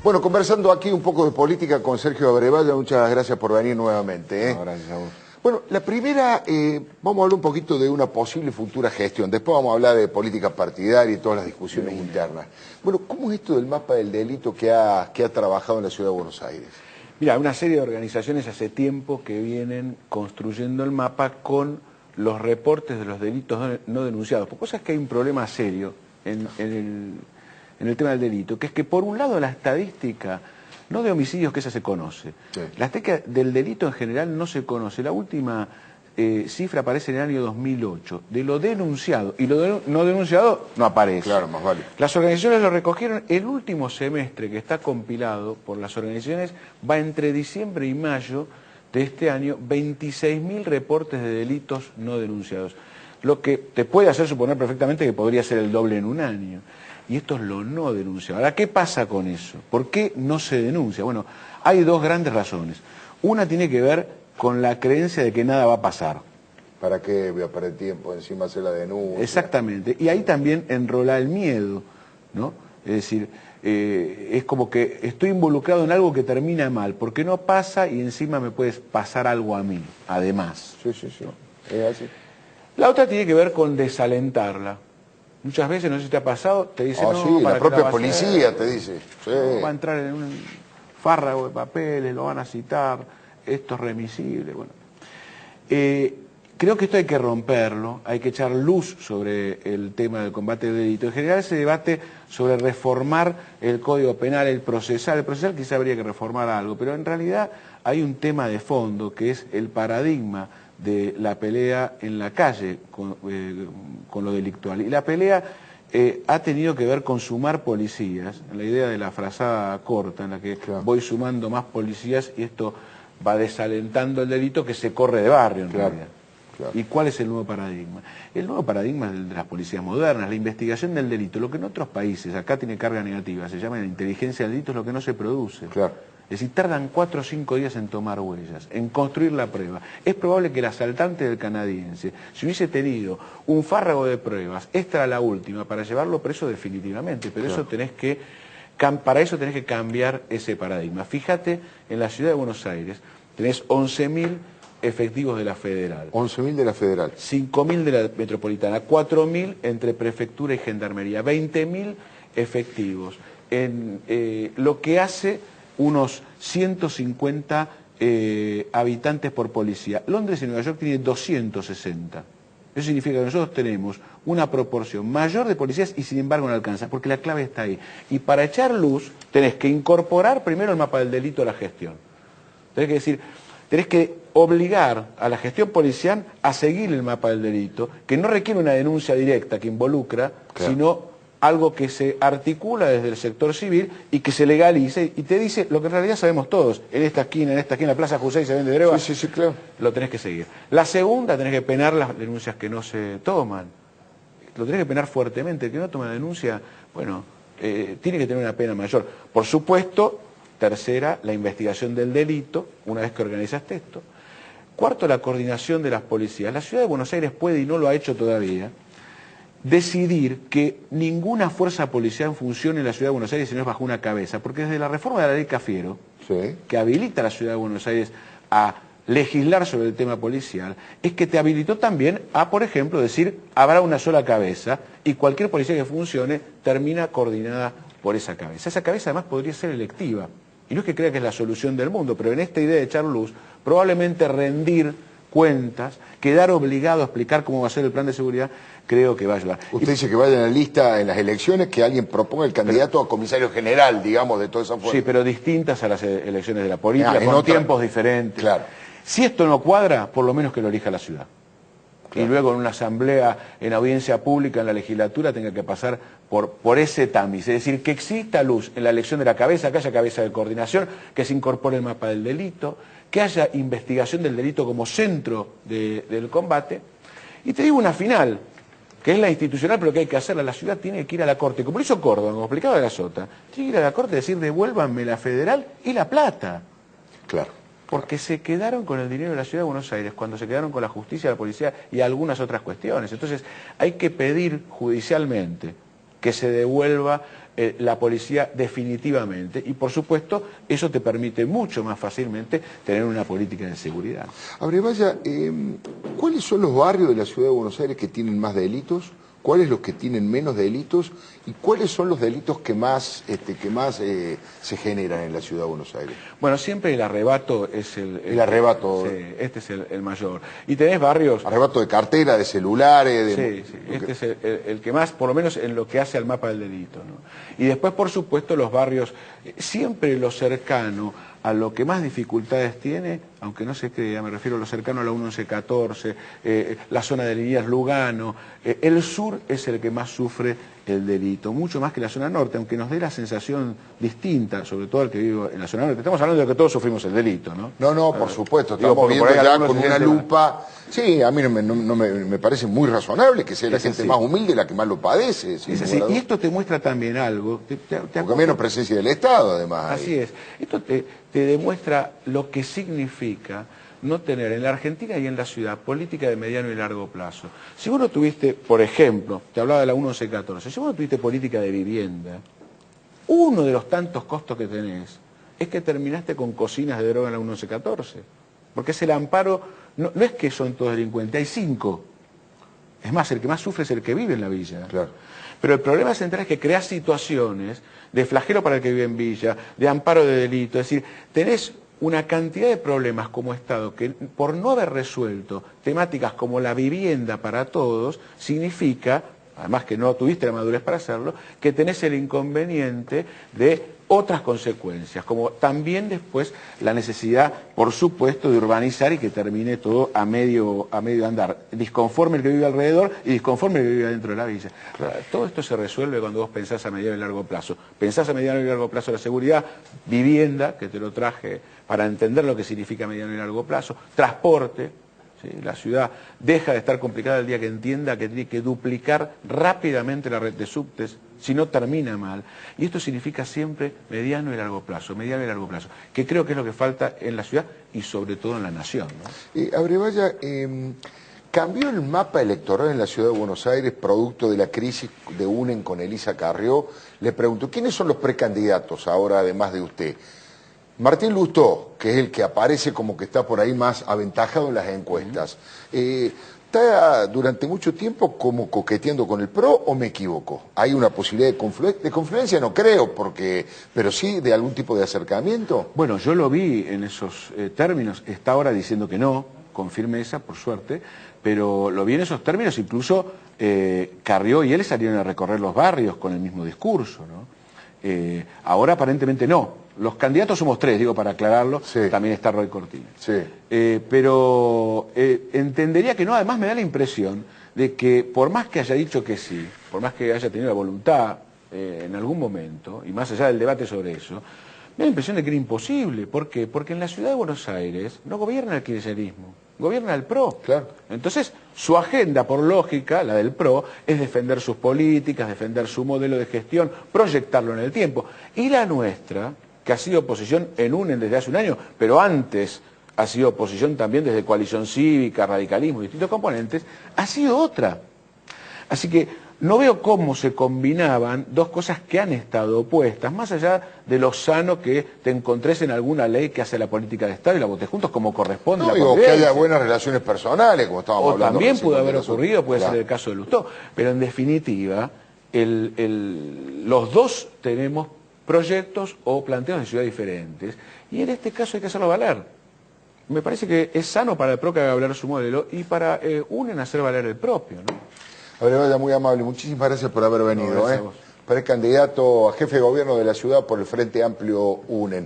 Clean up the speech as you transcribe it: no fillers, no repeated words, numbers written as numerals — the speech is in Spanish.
Bueno, conversando aquí un poco de política con Sergio Abrevaya, muchas gracias por venir nuevamente. No, gracias a vos. Bueno, la primera, vamos a hablar un poquito de una posible futura gestión. Después vamos a hablar de política partidaria y todas las discusiones internas. Bueno, ¿cómo es esto del mapa del delito que ha trabajado en la Ciudad de Buenos Aires? Mira, una serie de organizaciones hace tiempo que vienen construyendo el mapa con los reportes de los delitos no denunciados. Porque cosa es que hay un problema serio en el tema del delito, que es que por un lado la estadística, no de homicidios, que esa se conoce, sí. La estadística del delito en general no se conoce. La última cifra aparece en el año 2008, de lo denunciado, y lo no denunciado no aparece. Claro, más vale. Las organizaciones lo recogieron. El último semestre que está compilado por las organizaciones va entre diciembre y mayo de este año, 26.000 reportes de delitos no denunciados, lo que te puede hacer suponer perfectamente que podría ser el doble en un año. Y esto es lo no denunciado. Ahora, ¿qué pasa con eso? ¿Por qué no se denuncia? Bueno, hay dos grandes razones. Una tiene que ver con la creencia de que nada va a pasar. ¿Para qué voy a perder tiempo encima hacer la denuncia? Exactamente. Y ahí también enrola el miedo, ¿no? Es decir, es como que estoy involucrado en algo que termina mal, porque no pasa y encima me puede pasar algo a mí, además. Sí, sí, sí. Es así. La otra tiene que ver con desalentarla. Muchas veces, no sé si te ha pasado, te dicen... Ah, no, sí, ¿para la propia qué la policía te dice. Sí. No, va a entrar en un fárrago de papeles, lo van a citar, esto es remisible, bueno. Creo que esto hay que romperlo, hay que echar luz sobre el tema del combate del delito. En general se debate sobre reformar el Código Penal, el procesal quizá habría que reformar algo, pero en realidad hay un tema de fondo que es el paradigma de la pelea en la calle con lo delictual. Y la pelea ha tenido que ver con sumar policías, la idea de la frazada corta, en la que claro, voy sumando más policías y esto va desalentando el delito que se corre de barrio en realidad. Claro. ¿Y cuál es el nuevo paradigma? El nuevo paradigma es el de las policías modernas, la investigación del delito, lo que en otros países, acá tiene carga negativa, se llama la inteligencia del delito, es lo que no se produce. Claro. Es decir, tardan 4 o 5 días en tomar huellas, en construir la prueba. Es probable que el asaltante del canadiense, si hubiese tenido un fárrago de pruebas, esta era la última, para llevarlo preso definitivamente, pero claro, para eso tenés que cambiar ese paradigma. Fíjate, en la ciudad de Buenos Aires tenés 11.000 efectivos de la Federal. 11.000 de la Federal. 5.000 de la Metropolitana, 4.000 entre Prefectura y Gendarmería, 20.000 efectivos. Lo que hace unos 150 habitantes por policía. Londres y Nueva York tienen 260. Eso significa que nosotros tenemos una proporción mayor de policías y sin embargo no alcanza, porque la clave está ahí. Y para echar luz tenés que incorporar primero el mapa del delito a la gestión. Tenés que obligar a la gestión policial a seguir el mapa del delito, que no requiere una denuncia directa que involucra, claro, sino algo que se articula desde el sector civil y que se legalice y te dice lo que en realidad sabemos todos. En esta esquina, la Plaza José se vende droga. Sí, claro. Lo tenés que seguir. La segunda, tenés que penar las denuncias que no se toman. Lo tenés que penar fuertemente. El que no toma la denuncia, bueno, tiene que tener una pena mayor. Por supuesto, tercera, la investigación del delito, una vez que organizaste esto. Cuarto, la coordinación de las policías. La Ciudad de Buenos Aires puede, y no lo ha hecho todavía, decidir que ninguna fuerza policial funcione en la Ciudad de Buenos Aires si no es bajo una cabeza, porque desde la reforma de la ley Cafiero, sí, que habilita a la Ciudad de Buenos Aires a legislar sobre el tema policial, es que te habilitó también a, por ejemplo, decir habrá una sola cabeza y cualquier policía que funcione termina coordinada por esa cabeza. Esa cabeza además podría ser electiva, y no es que crea que es la solución del mundo, pero en esta idea de echar luz, probablemente rendir cuentas, quedar obligado a explicar cómo va a ser el plan de seguridad, creo que va a ayudar. Usted dice que vaya en la lista en las elecciones, que alguien proponga el candidato a comisario general, digamos, de toda esa fuerza. Sí, pero distintas a las elecciones de la política, con tiempos diferentes. Claro. Si esto no cuadra, por lo menos que lo elija la ciudad. Claro. Y luego en una asamblea, en audiencia pública, en la legislatura, tenga que pasar por ese tamiz. Es decir, que exista luz en la elección de la cabeza, que haya cabeza de coordinación, que se incorpore el mapa del delito, que haya investigación del delito como centro del combate. Y te digo una final, que es la institucional, pero que hay que hacerla. La ciudad tiene que ir a la Corte, como lo hizo Córdoba, como explicaba la Sota, tiene que ir a la Corte y decir, devuélvanme la Federal y la plata. Claro. Porque se quedaron con el dinero de la Ciudad de Buenos Aires, cuando se quedaron con la justicia, la policía y algunas otras cuestiones. Entonces, hay que pedir judicialmente que se devuelva la policía definitivamente, y por supuesto eso te permite mucho más fácilmente tener una política de seguridad. Abrevaya, ¿cuáles son los barrios de la ciudad de Buenos Aires que tienen más delitos? ¿Cuáles los que tienen menos delitos? ¿Y cuáles son los delitos que más se generan en la ciudad de Buenos Aires? Bueno, siempre el arrebato es el arrebato. Sí, este es el mayor. Y tenés barrios... Arrebato de cartera, de celulares... Sí, este es el que más, por lo menos en lo que hace al mapa del delito, ¿no? Y después, por supuesto, los barrios, siempre lo cercano a lo que más dificultades tiene, aunque no se crea, me refiero a lo cercano a la 1114, la zona de Liniers Lugano, el sur es el que más sufre el delito, mucho más que la zona norte, aunque nos dé la sensación distinta, sobre todo al que vive en la zona norte. Estamos hablando de que todos sufrimos el delito, ¿no? No, por supuesto, estamos viendo ya con una lupa. Sí, a mí me parece muy razonable que sea la gente más humilde la que más lo padece. Es así. Y esto te muestra también algo. Porque menos presencia del Estado, además. Así es. Esto te demuestra lo que significa no tener en la Argentina y en la ciudad política de mediano y largo plazo. Si vos no tuviste, por ejemplo, te hablaba de la 1114, si vos no tuviste política de vivienda, uno de los tantos costos que tenés es que terminaste con cocinas de droga en la 1114. Porque es el amparo, no es que son todos delincuentes, hay 5. Es más, el que más sufre es el que vive en la villa. Claro. Pero el problema central es que creas situaciones de flagelo para el que vive en villa, de amparo de delito, es decir, tenés una cantidad de problemas como Estado que por no haber resuelto temáticas como la vivienda para todos, significa, además que no tuviste la madurez para hacerlo, que tenés el inconveniente de otras consecuencias, como también después la necesidad, por supuesto, de urbanizar y que termine todo a medio andar, disconforme el que vive alrededor y disconforme el que vive dentro de la villa. Claro. Todo esto se resuelve cuando vos pensás a mediano y largo plazo. Pensás a mediano y largo plazo la seguridad, vivienda, que te lo traje para entender lo que significa mediano y largo plazo, transporte. ¿Sí? La ciudad deja de estar complicada el día que entienda que tiene que duplicar rápidamente la red de subtes, si no termina mal. Y esto significa siempre mediano y largo plazo, que creo que es lo que falta en la ciudad y sobre todo en la nación, ¿no? Abrevaya, ¿cambió el mapa electoral en la ciudad de Buenos Aires producto de la crisis de UNEN con Elisa Carrió? Le pregunto, ¿quiénes son los precandidatos ahora, además de usted? Martín Lustó, que es el que aparece como que está por ahí más aventajado en las encuestas, ¿está durante mucho tiempo como coqueteando con el PRO o me equivoco? ¿Hay una posibilidad de confluencia? No creo, pero sí de algún tipo de acercamiento. Bueno, yo lo vi en esos términos, está ahora diciendo que no, con firmeza, por suerte, pero lo vi en esos términos, incluso Carrió y él salieron a recorrer los barrios con el mismo discurso, ¿no? Ahora aparentemente no. Los candidatos somos 3, digo, para aclararlo, sí. También está Roy Cortina. Sí. Pero entendería que no, además me da la impresión de que por más que haya dicho que sí, por más que haya tenido la voluntad en algún momento, y más allá del debate sobre eso, me da la impresión de que era imposible. ¿Por qué? Porque en la ciudad de Buenos Aires no gobierna el kirchnerismo, gobierna el PRO. Claro. Entonces, su agenda, por lógica, la del PRO, es defender sus políticas, defender su modelo de gestión, proyectarlo en el tiempo. Y la nuestra, que ha sido oposición en UNEN desde hace un año, pero antes ha sido oposición también desde Coalición Cívica, Radicalismo, distintos componentes, ha sido otra. Así que no veo cómo se combinaban dos cosas que han estado opuestas, más allá de lo sano que te encontres en alguna ley que hace la política de Estado y la votes juntos como corresponde. No, digo, que haya buenas relaciones personales, como estábamos hablando. O también pudo haber ocurrido, puede ser el caso de Lustó, pero en definitiva, los dos tenemos proyectos o planteos de ciudad diferentes, y en este caso hay que hacerlo valer. Me parece que es sano para el PRO que haga valer su modelo y para UNEN hacer valer el propio, ¿no? Abrevaya, muy amable, muchísimas gracias por haber venido. Precandidato a jefe de gobierno de la ciudad por el Frente Amplio UNEN.